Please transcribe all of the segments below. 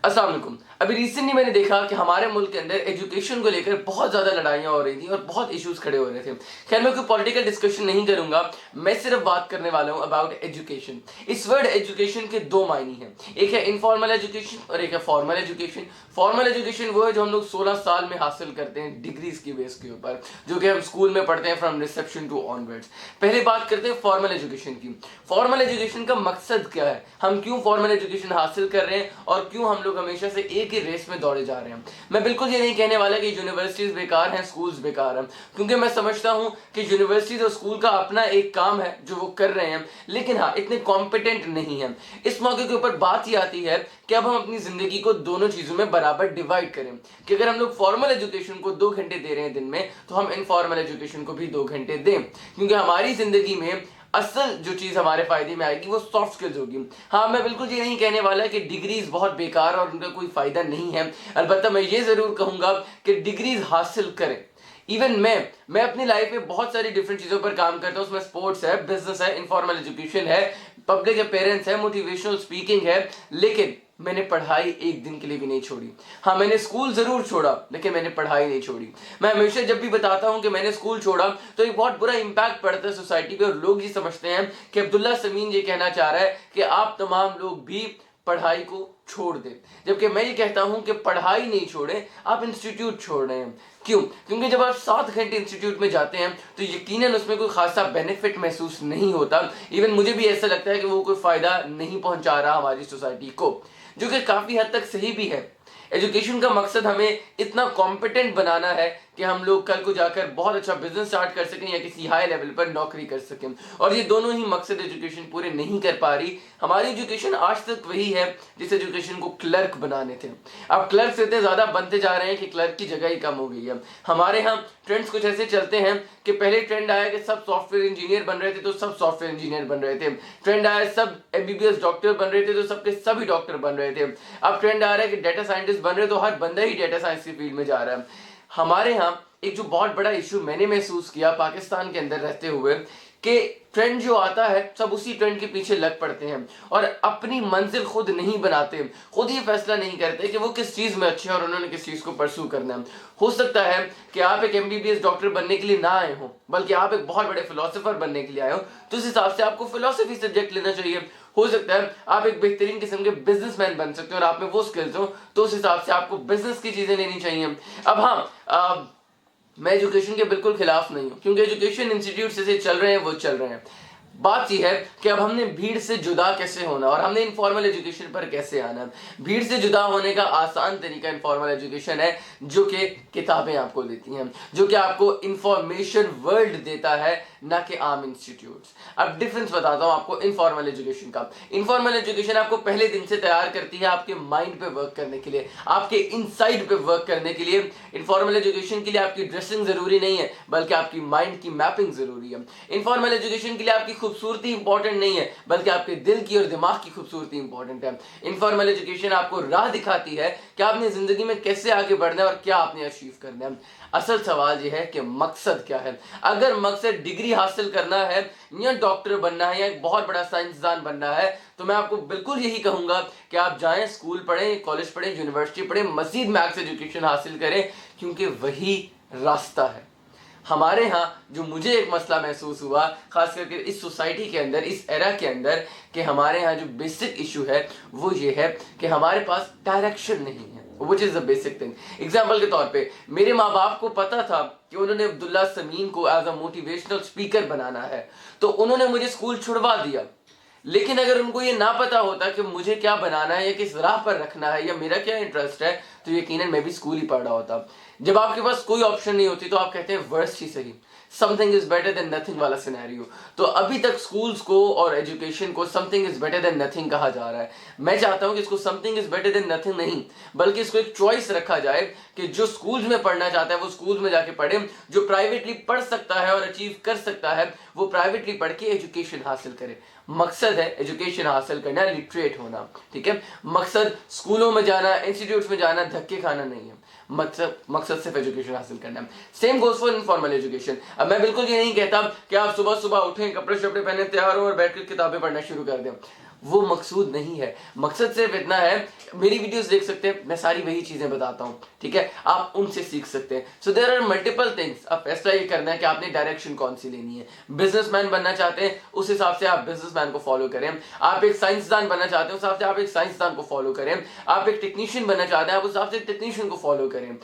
अस्सलाम वालेकुम। अभी रिसेंटली मैंने देखा कि हमारे मुल्क के अंदर एजुकेशन को लेकर बहुत ज़्यादा लड़ाइयाँ हो रही थी और बहुत इश्यूज खड़े हो रहे थे। खैर मैं कोई पॉलिटिकल डिस्कशन नहीं करूंगा, मैं सिर्फ बात करने वाला हूँ अबाउट एजुकेशन। इस वर्ड एजुकेशन के दो मायने हैं, एक है इनफॉर्मल एजुकेशन और एक है फॉर्मल एजुकेशन। फॉर्मल एजुकेशन वो है जो हम लोग 16 साल में हासिल करते हैं डिग्रीज की बेस के ऊपर, जो कि हम स्कूल में पढ़ते हैं फ्रॉम रिसेप्शन टू ऑनवर्ड्स। पहले बात करते हैं फॉर्मल एजुकेशन की। फॉर्मल एजुकेशन का मकसद क्या है, हम क्यों फॉर्मल एजुकेशन हासिल कर रहे हैं और क्यों हम लोग हमेशा से एक ही रेस में दौड़े जा रहे हैं। मैं बिल्कुल ये नहीं कहने वाला कि यूनिवर्सिटीज बेकार हैं, स्कूल्स बेकार हैं, क्योंकि मैं समझता हूं कि यूनिवर्सिटीज और स्कूल का अपना एक काम है जो वो कर रहे हैं, लेकिन हाँ इतने कॉम्पिटेंट नहीं है। इस मौके के ऊपर बात ही आती है कि अब हम अपनी जिंदगी को दोनों चीजों में बराबर डिवाइड करें, कि अगर हम लोग फॉर्मल एजुकेशन को 2 घंटे दे रहे हैं दिन में, तो हम इनफॉर्मल एजुकेशन को भी 2 घंटे दें, क्योंकि हमारी जिंदगी में असल जो चीज हमारे फायदे में आएगी वो सॉफ्ट स्किल्स होगी। हाँ, मैं बिल्कुल ये नहीं कहने वाला कि डिग्रीज बहुत बेकार और उनका कोई फायदा नहीं है, अलबत्ता मैं ये जरूर कहूंगा कि डिग्रीज हासिल करें। इवन मैं अपनी लाइफ में बहुत सारी डिफरेंट चीजों पर काम करता हूँ, उसमें स्पोर्ट्स है, बिजनेस है, इनफॉर्मल एजुकेशन है, पब्लिक अपेयरेंस है, मोटिवेशनल स्पीकिंग है, लेकिन मैंने पढ़ाई एक दिन के लिए भी नहीं छोड़ी। हाँ, मैंने स्कूल जरूर छोड़ा लेकिन मैंने पढ़ाई नहीं छोड़ी। मैं हमेशा जब भी बताता हूं कि मैंने स्कूल छोड़ा तो एक बहुत बुरा इंपैक्ट पड़ता है सोसाइटी पे, और लोग ये समझते हैं कि अब्दुल्ला समीन ये कहना चाह रहा है कि आप तमाम लोग भी पढ़ाई को छोड़ दें, जबकि मैं ये कहता हूं कि पढ़ाई नहीं छोड़ें, आप इंस्टीट्यूट छोड़ रहे हैं। क्यों? क्योंकि जब आप 7 घंटे इंस्टीट्यूट में जाते हैं तो यकीनन उसमें कोई खासा बेनिफिट महसूस नहीं होता। इवन मुझे भी ऐसा लगता है कि वो कोई फायदा नहीं पहुंचा रहा हमारी सोसाइटी को, जो कि काफी हद तक सही भी है। एजुकेशन का मकसद हमें इतना कॉम्पिटेंट बनाना है कि हम लोग कल को जाकर बहुत अच्छा बिजनेस स्टार्ट कर सकें या किसी हाई लेवल पर नौकरी कर सकें, और ये दोनों ही मकसद एजुकेशन पूरे नहीं कर पा रही। हमारी एजुकेशन आज तक वही है जिस एजुकेशन को क्लर्क बनाने थे। अब क्लर्क इतने ज्यादा बनते जा रहे हैं कि क्लर्क की जगह ही कम हो गई है। हमारे यहाँ ट्रेंड्स कुछ ऐसे चलते हैं कि पहले ट्रेंड आया कि सब सॉफ्टवेयर इंजीनियर बन रहे थे तो सब सॉफ्टवेयर इंजीनियर बन रहे थे। ट्रेंड आया सब एमबीबीएस डॉक्टर बन रहे थे तो सबके सभी डॉक्टर बन रहे थे। अब ट्रेंड आ रहा है कि डेटा साइंटिस्ट बन रहे तो हर बंदा ही डेटा साइंस की फील्ड में जा रहा है। हमारे यहाँ एक जो बहुत बड़ा इशू मैंने महसूस किया पाकिस्तान के अंदर रहते हुए, कि ट्रेंड जो आता है सब उसी ट्रेंड के पीछे लग पड़ते हैं और अपनी मंजिल खुद नहीं बनाते, खुद ये फैसला नहीं करते कि वो किस चीज में अच्छे हैं और उन्होंने किस चीज को परस्यू करना है। हो सकता है कि आप एक एमबीबीएस डॉक्टर बनने के लिए ना आए हो, बल्कि आप एक बहुत बड़े फिलोसोफर बनने के लिए आए हो, तो उस हिसाब से आपको फिलोसफी सब्जेक्ट लेना चाहिए। हो सकता है आप एक बेहतरीन किस्म के बिजनेसमैन बन सकते हो और आप में वो स्किल्स हो, तो उस हिसाब से आपको बिजनेस की चीजें लेनी चाहिए। अब हाँ, मैं एजुकेशन के बिल्कुल खिलाफ नहीं हूं, क्योंकि एजुकेशन इंस्टीट्यूट से चल रहे हैं वो चल रहे हैं। बात यह है कि अब हमने भीड़ से जुदा कैसे होना और हमने इनफॉर्मल एजुकेशन पर कैसे आना। भीड़ से जुदा होने का आसान तरीका इनफॉर्मल एजुकेशन है, जो कि किताबें आपको देती हैं, जो कि आपको इंफॉर्मेशन वर्ल्ड देता है, ना कि आम इंस्टीट्यूट्स। अब डिफरेंस बताता हूं आपको इनफॉर्मल एजुकेशन का। इनफॉर्मल एजुकेशन आपको पहले दिन से तैयार करती है आपके माइंड पे वर्क करने के लिए, आपके इनसाइड पे वर्क करने के लिए। इनफॉर्मल एजुकेशन के लिए आपकी ड्रेसिंग जरूरी नहीं है, बल्कि आपकी माइंड की मैपिंग जरूरी है। इनफॉर्मल एजुकेशन के लिए आपकी खूबसूरती इंपॉर्टेंट नहीं है, बल्कि आपके दिल की और दिमाग की खूबसूरती इंपॉर्टेंट है। इनफॉर्मल एजुकेशन आपको राह दिखाती है कि आपने जिंदगी में कैसे आगे बढ़ना है और क्या आपने अचीव करना है। असल सवाल यह है कि मकसद क्या है। अगर मकसद डिग्री हासिल करना है या डॉक्टर बनना है या एक बहुत बड़ा साइंसदान बनना है, तो मैं आपको बिल्कुल यही कहूंगा कि आप जाएं, स्कूल पढ़ें, कॉलेज पढ़ें, यूनिवर्सिटी पढ़ें, मजीद मैथ्स एजुकेशन हासिल करें, क्योंकि वही रास्ता है। हमारे यहाँ जो मुझे एक मसला महसूस हुआ, खास करके इस सोसाइटी के अंदर, इस एरा के अंदर, कि हमारे यहाँ जो बेसिक इशू है वो ये है कि हमारे पास डायरेक्शन नहीं है, which is the basic thing. Example के तौर पे मेरे माँ बाप को पता था कि उन्होंने अब्दुल्ला समीन को एज अ मोटिवेशनल स्पीकर बनाना है, तो उन्होंने मुझे स्कूल छुड़वा दिया। लेकिन अगर उनको ये ना पता होता कि मुझे क्या बनाना है या किस राह पर रखना है या मेरा क्या इंटरेस्ट है, तो यकीनन मैं भी स्कूल ही पढ़ रहा होता। जब आपके पास कोई ऑप्शन नहीं होती तो आप कहते हैं वर्स्ट ही सही, something is better than nothing वाला सिनेरियो। तो अभी तक स्कूल्स को और एजुकेशन को something is better than nothing कहा जा रहा है। मैं चाहता हूं कि इसको something is better than nothing नहीं, बल्कि इसको एक चॉइस रखा जाए कि जो स्कूल्स में पढ़ना चाहता है वो स्कूल्स में जाके पढ़े, जो प्राइवेटली पढ़ सकता है और अचीव कर सकता है वो प्राइवेटली पढ़ के एजुकेशन हासिल करे। मकसद है एजुकेशन हासिल करना, लिटरेट होना, ठीक है। मकसद स्कूलों में जाना, इंस्टीट्यूट्स में जाना, धक्के खाना नहीं है। मकसद सिर्फ एजुकेशन हासिल करना है। Same goes for informal education. अब मैं बिल्कुल ये नहीं कहता कि आप सुबह सुबह उठें, कपड़े शपड़े पहने, तैयार हो और बैठकर किताबें पढ़ना शुरू कर दें। वो मकसूद नहीं है। मकसद सिर्फ इतना है, मेरी वीडियोस देख सकते हैं, मैं सारी वही चीज़ें बताता हूँ, ठीक है, आप उनसे सीख सकते हैं। So there are multiple things. अब फैसला ये करना है कि आपने डायरेक्शन कौन सी लेनी है। बिजनेसमैन बनना चाहते हैं, उस हिसाब से आप बिजनेसमैन को फॉलो करें। आप एक साइंसदान बनना चाहते हैं, उस हिसाब से आप एक साइंसदान को फॉलो करें। आप एक टेक्नीशियन बनना चाहते हैं, आप उस हिसाब से टेक्नीशियन को फॉलो करें।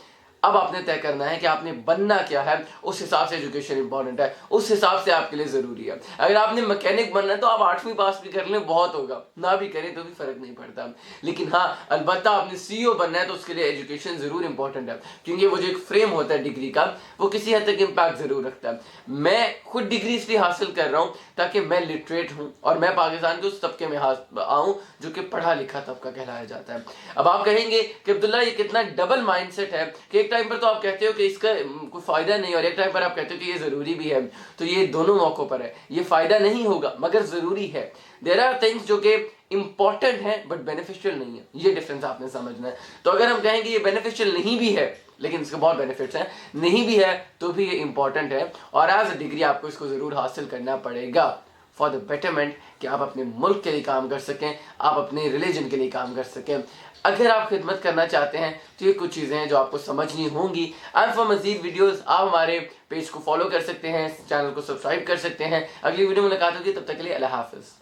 अब आपने तय करना है कि आपने बनना क्या है, उस हिसाब से एजुकेशन इंपॉर्टेंट है, उस हिसाब से आपके लिए जरूरी है। अगर आपने मैकेनिक बनना है तो आप 8वीं पास भी कर लें, बहुत होगा, ना भी करें तो भी फर्क नहीं पड़ता। लेकिन हाँ, अलबत्ता आपने सीईओ बनना है तो उसके लिए एजुकेशन जरूर इंपॉर्टेंट है, क्योंकि वो जो एक फ्रेम होता है डिग्री का, वो किसी हद तक इम्पैक्ट जरूर रखता है। मैं खुद डिग्री इसलिए हासिल कर रहा हूँ ताकि मैं लिटरेट हूँ और मैं पाकिस्तान के उस तबके में आऊँ जो कि पढ़ा लिखा तबका कहलाया जाता है। अब आप कहेंगे कि अब्दुल्ला ये कितना डबल माइंडसेट है कि एक टाइम पर तो आप कहते हो कि इसका कोई फायदा नहीं और एक टाइम पर आप कहते हो कि ये जरूरी भी है। तो ये दोनों मौकों पर है, ये फायदा नहीं होगा मगर जरूरी है। देयर आर थिंग्स जो कि इंपॉर्टेंट है बट बेनिफिशियल नहीं है, ये डिफरेंस आपने समझना है। तो अगर हम कहेंगे ये बेनिफिशियल नहीं भी है लेकिन इसके बहुत बेनिफिट्स हैं, नहीं भी है तो भी ये इंपॉर्टेंट है, और एज अ डिग्री आपको इसको जरूर हासिल करना पड़ेगा फॉर द बेटरमेंट, कि आप अपने मुल्क के लिए काम कर सकें, आप अपने रिलीजन के लिए काम कर सकें। अगर आप खिदमत करना चाहते हैं तो ये कुछ चीज़ें हैं जो आपको समझनी होंगी। एंड फॉर मजीद वीडियोस आप हमारे पेज को फॉलो कर सकते हैं, चैनल को सब्सक्राइब कर सकते हैं। अगली वीडियो में मुलाकात होगी, तब तक के लिए अल्लाह हाफिज़।